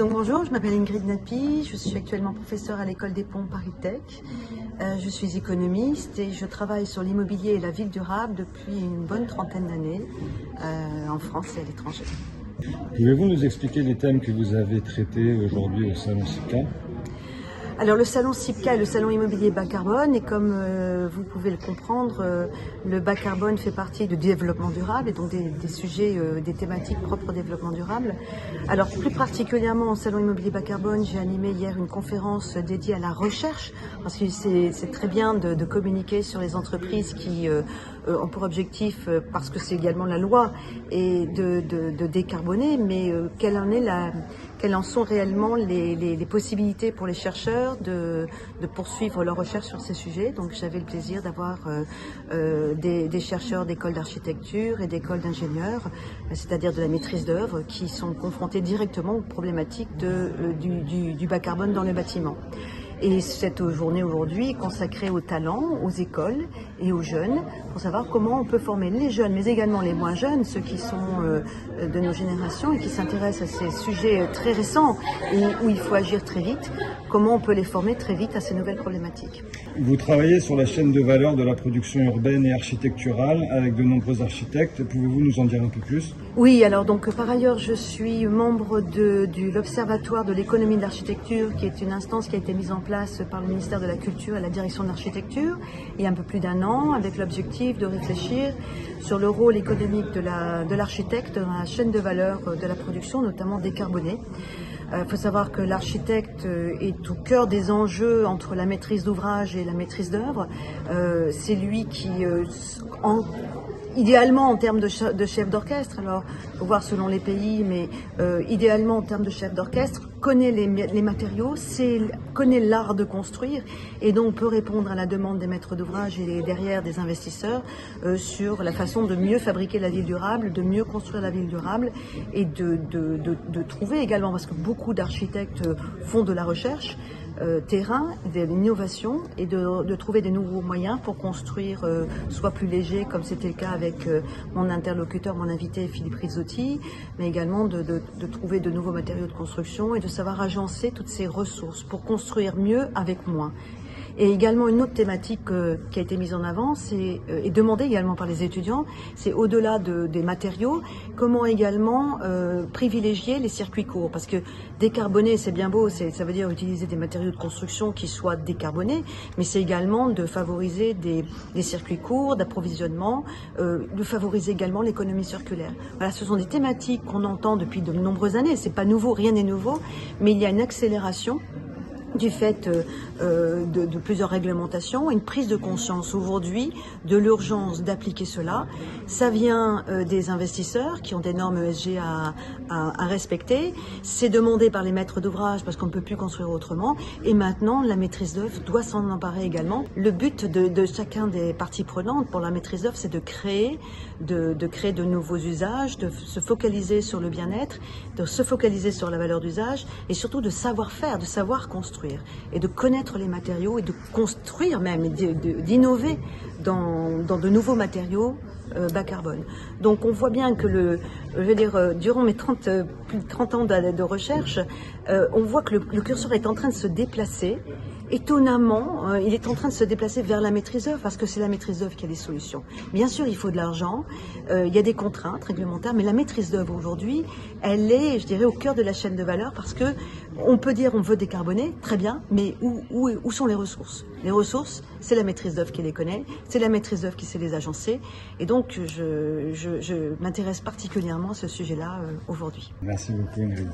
Donc bonjour, je m'appelle Ingrid Napi, je suis actuellement professeure à l'école des ponts Paris Tech. Je suis économiste et je travaille sur l'immobilier et la ville durable depuis une bonne trentaine d'années en France et à l'étranger. Pouvez-vous nous expliquer les thèmes que vous avez traités aujourd'hui au Salon CIPCA? Alors le salon CIPCA est le salon immobilier bas carbone et comme vous pouvez le comprendre, le bas carbone fait partie du développement durable et donc des sujets, des thématiques propres au développement durable. Alors plus particulièrement au salon immobilier bas carbone, j'ai animé hier une conférence dédiée à la recherche parce que c'est très bien de communiquer sur les entreprises qui ont pour objectif, parce que c'est également la loi, et de décarboner, mais quelles en sont réellement les possibilités pour les chercheurs de poursuivre leurs recherches sur ces sujets. Donc j'avais le plaisir d'avoir des chercheurs d'écoles d'architecture et d'écoles d'ingénieurs, c'est-à-dire de la maîtrise d'œuvre, qui sont confrontés directement aux problématiques du bas carbone dans le bâtiment. Et cette journée aujourd'hui est consacrée aux talents, aux écoles et aux jeunes pour savoir comment on peut former les jeunes, mais également les moins jeunes, ceux qui sont de nos générations et qui s'intéressent à ces sujets très récents et où il faut agir très vite, comment on peut les former très vite à ces nouvelles problématiques. Vous travaillez sur la chaîne de valeur de la production urbaine et architecturale avec de nombreux architectes. Pouvez-vous nous en dire un peu plus? Oui, alors donc par ailleurs je suis membre de l'Observatoire de l'économie de l'architecture, qui est une instance qui a été mise en place par le ministère de la Culture et la direction de l'architecture il y a un peu plus d'un an, avec l'objectif de réfléchir sur le rôle économique de l'architecte dans la chaîne de valeur de la production, notamment décarbonée. Il faut savoir que l'architecte est au cœur des enjeux entre la maîtrise d'ouvrage et la maîtrise d'œuvre. C'est lui qui, idéalement en termes de chef d'orchestre, alors il faut voir selon les pays, mais idéalement en termes de chef d'orchestre, connaît les matériaux, connaît l'art de construire et donc peut répondre à la demande des maîtres d'ouvrage et derrière des investisseurs sur la façon de mieux fabriquer la ville durable, de mieux construire la ville durable et de trouver également, parce que beaucoup d'architectes font de la recherche, terrain, de l'innovation et de trouver des nouveaux moyens pour construire soit plus léger, comme c'était le cas avec mon interlocuteur, mon invité Philippe Rizzotti, mais également de trouver de nouveaux matériaux de construction et de savoir agencer toutes ces ressources pour construire mieux avec moins. Et également une autre thématique qui a été mise en avant, et demandée également par les étudiants, c'est au-delà des matériaux, comment également privilégier les circuits courts. Parce que décarboner, c'est bien beau, ça veut dire utiliser des matériaux de construction qui soient décarbonés, mais c'est également de favoriser des circuits courts, d'approvisionnement, de favoriser également l'économie circulaire. Voilà, ce sont des thématiques qu'on entend depuis de nombreuses années, c'est pas nouveau, rien n'est nouveau, mais il y a une accélération du fait de plusieurs réglementations, une prise de conscience aujourd'hui de l'urgence d'appliquer cela. Ça vient des investisseurs qui ont des normes ESG à respecter. C'est demandé par les maîtres d'ouvrage parce qu'on ne peut plus construire autrement. Et maintenant, la maîtrise d'œuvre doit s'en emparer également. Le but de chacun des parties prenantes pour la maîtrise d'œuvre, c'est de créer de nouveaux usages, de se focaliser sur le bien-être, de se focaliser sur la valeur d'usage et surtout de savoir faire, de savoir construire et de connaître les matériaux et de construire même, d'innover dans de nouveaux matériaux bas carbone. Donc on voit bien que durant mes plus de 30 ans de recherche, on voit que le curseur est en train de se déplacer. Étonnamment, il est en train de se déplacer vers la maîtrise d'œuvre parce que c'est la maîtrise d'œuvre qui a des solutions. Bien sûr, il faut de l'argent, il y a des contraintes réglementaires, mais la maîtrise d'œuvre aujourd'hui, elle est, je dirais, au cœur de la chaîne de valeur parce que on peut dire on veut décarboner, très bien, mais où sont les ressources? Les ressources, c'est la maîtrise d'œuvre qui les connaît, c'est la maîtrise d'œuvre qui sait les agencer, et donc je m'intéresse particulièrement à ce sujet-là aujourd'hui. Merci beaucoup, Ingrid.